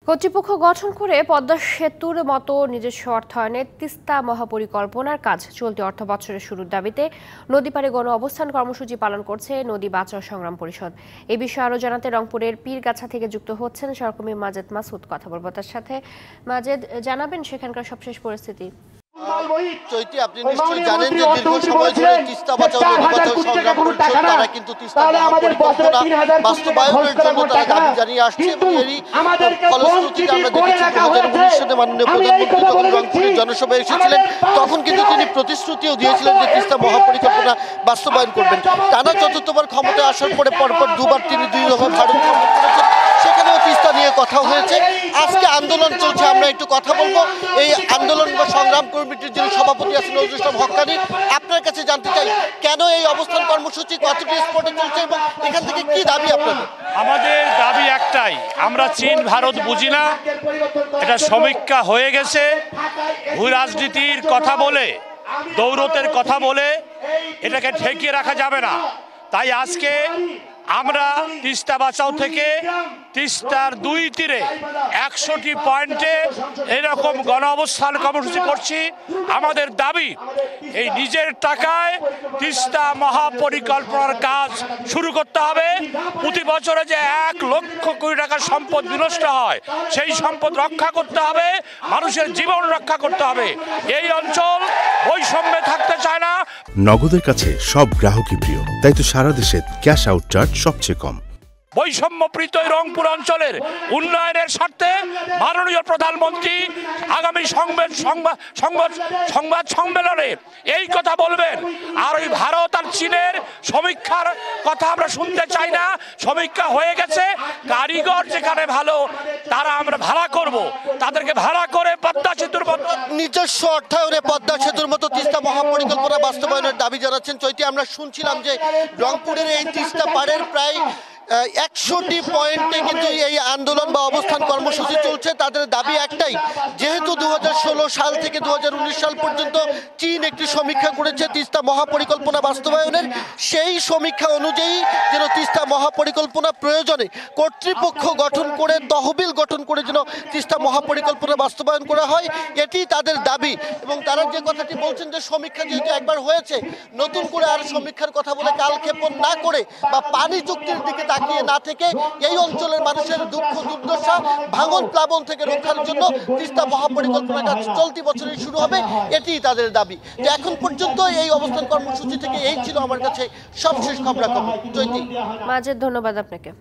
কর্তৃপক্ষ গঠন করে পদ্মা সেতুর মতো নিজস্ব অর্থায়নে তিস্তা মহাপরিকল্পনার কাজ চলতি অর্থবছরের শুরুর দাবিতে নদীপাড়ে গণ অবস্থান কর্মসূচি পালন করছে নদী বাঁচাও সংগ্রাম পরিষদ। এ বিষয়ে আরো জানাতে রংপুরের পীরগাছা থেকে যুক্ত হচ্ছেন সহকর্মী মাজেদ মাসুদ। কথা বলবো তার সাথে। মাজেদ, জানাবেন সেখানকার সবশেষ পরিস্থিতি। চৈতি, আপনি নিশ্চয়ই জানেন যে দীর্ঘ সময় ধরে তিস্তা বাঁচাও নদী বাঁচাও সংগ্রাম পরিষদ তারা কিন্তু তিস্তা মহাপরিকল্পনা বাস্তবায়নের জন্য তারা দাবি জানিয়ে আসছে এবং এরই ফলশ্রুতিতে আমরা দেখেছি 2019 সালে মাননীয় প্রধানমন্ত্রী যখন রংপুরের জনসভায় এসেছিলেন তখন কিন্তু তিনি প্রতিশ্রুতিও দিয়েছিলেন যে তিস্তা মহাপরিকল্পনা বাস্তবায়ন করবেন। টানা চতুর্থবার ক্ষমতায় আসার পরে পরপর দুবার তিনি দুই দফা ভারত ভ্রমণ করেছেন, সেখানেও তিস্তা নিয়ে কথা হয়েছে। আজকে আন্দোলন চলছে, আমরা একটু কথা বলবো এই আন্দোলন বা সংগ্রাম কমিটির যিনি সভাপতি আছেন নজরুল ইসলাম হক্কানি। আপনার কাছে জানতে চাই কেন এই অবস্থান কর্মসূচি, কতটি স্পটে চলছে এবং এখান থেকে কি দাবি আপনাদের? আমাদের দাবি একটাই, আমরা চীন ভারত বুঝি না। এটা সমীক্ষা হয়ে গেছে, ভূ রাজনীতির কথা বলে, দৌলতের কথা বলে এটাকে ঠেকিয়ে রাখা যাবে না। তাই আজকে আমরা তিস্তা বাঁচাও থেকে তিস্তার দুই তীরে 100টি পয়েন্টে এরকম গণ অবস্থান কর্মসূচি করছি। আমাদের দাবি এই নিজের টাকায় তিস্তা মহাপরিকল্পনার কাজ শুরু করতে হবে। প্রতি বছরে যে 1 লক্ষ কোটি টাকার সম্পদ বিনষ্ট হয় সেই সম্পদ রক্ষা করতে হবে, মানুষের জীবন রক্ষা করতে হবে। এই অঞ্চল বৈষম্যে থাকতে চায় না। নগদের কাছে সব গ্রাহকই প্রিয়, তাই তো সারা দেশে ক্যাশ আউট চার্জ সবচেয়ে কম। বৈষম্যপ্রীত রংপুর অঞ্চলের উন্নয়নের স্বার্থে মাননীয় প্রধানমন্ত্রী আগামী সংবাদ সম্মেলনে এই কথা বলবেন। আর ওই ভারত আর চীনের সমীক্ষার কথা আমরা শুনতে চাই না। সমীক্ষা হয়ে গেছে, কারিগর যেখানে ভালো তারা আমরা ভাড়া করব, তাদেরকে ভাড়া করে পদ্মা সেতুর মতো নিজস্ব অর্থায়নে পদ্মা সেতুর মতো তিস্তা মহাপরিকল্পনা বাস্তবায়নের দাবি জানাচ্ছেন। চৈতি, আমরা শুনছিলাম যে রংপুরের এই তিস্তা পাড়ের প্রায় 100টি পয়েন্টে কিন্তু এই আন্দোলন বা অবস্থান কর্মসূচি চলছে। তাদের দাবি একটাই, যেহেতু 2016 সাল থেকে 2019 সাল পর্যন্ত চীন একটি সমীক্ষা করেছে তিস্তা মহাপরিকল্পনা বাস্তবায়নের, সেই সমীক্ষা অনুযায়ী যেন তিস্তা মহাপরিকল্পনা প্রয়োজনে কর্তৃপক্ষ গঠন করে, তহবিল গঠন করে যেন তিস্তা মহাপরিকল্পনা বাস্তবায়ন করা হয়, এটি তাদের দাবি। এবং তারা যে কথাটি বলছেন যে সমীক্ষা যেহেতু একবার হয়েছে, নতুন করে আর সমীক্ষার কথা বলে কালক্ষেপণ না করে বা পানি চুক্তির দিকে তাকিয়ে না থেকে এই অঞ্চলের মানুষের দুঃখ দুর্দশা, ভাঙন প্লাবন থেকে রক্ষার জন্য তিস্তা মহাপরিকল্পনা কাজ চলতি বছরই শুরু হবে, এটি তাদের দাবি। যে এখন পর্যন্ত এই অবস্থান কর্মসূচি থেকে এই ছিল আমার কাছে সবশেষ খবরাখবর। চৈতি, মাজেদ, ধন্যবাদ আপনাকে।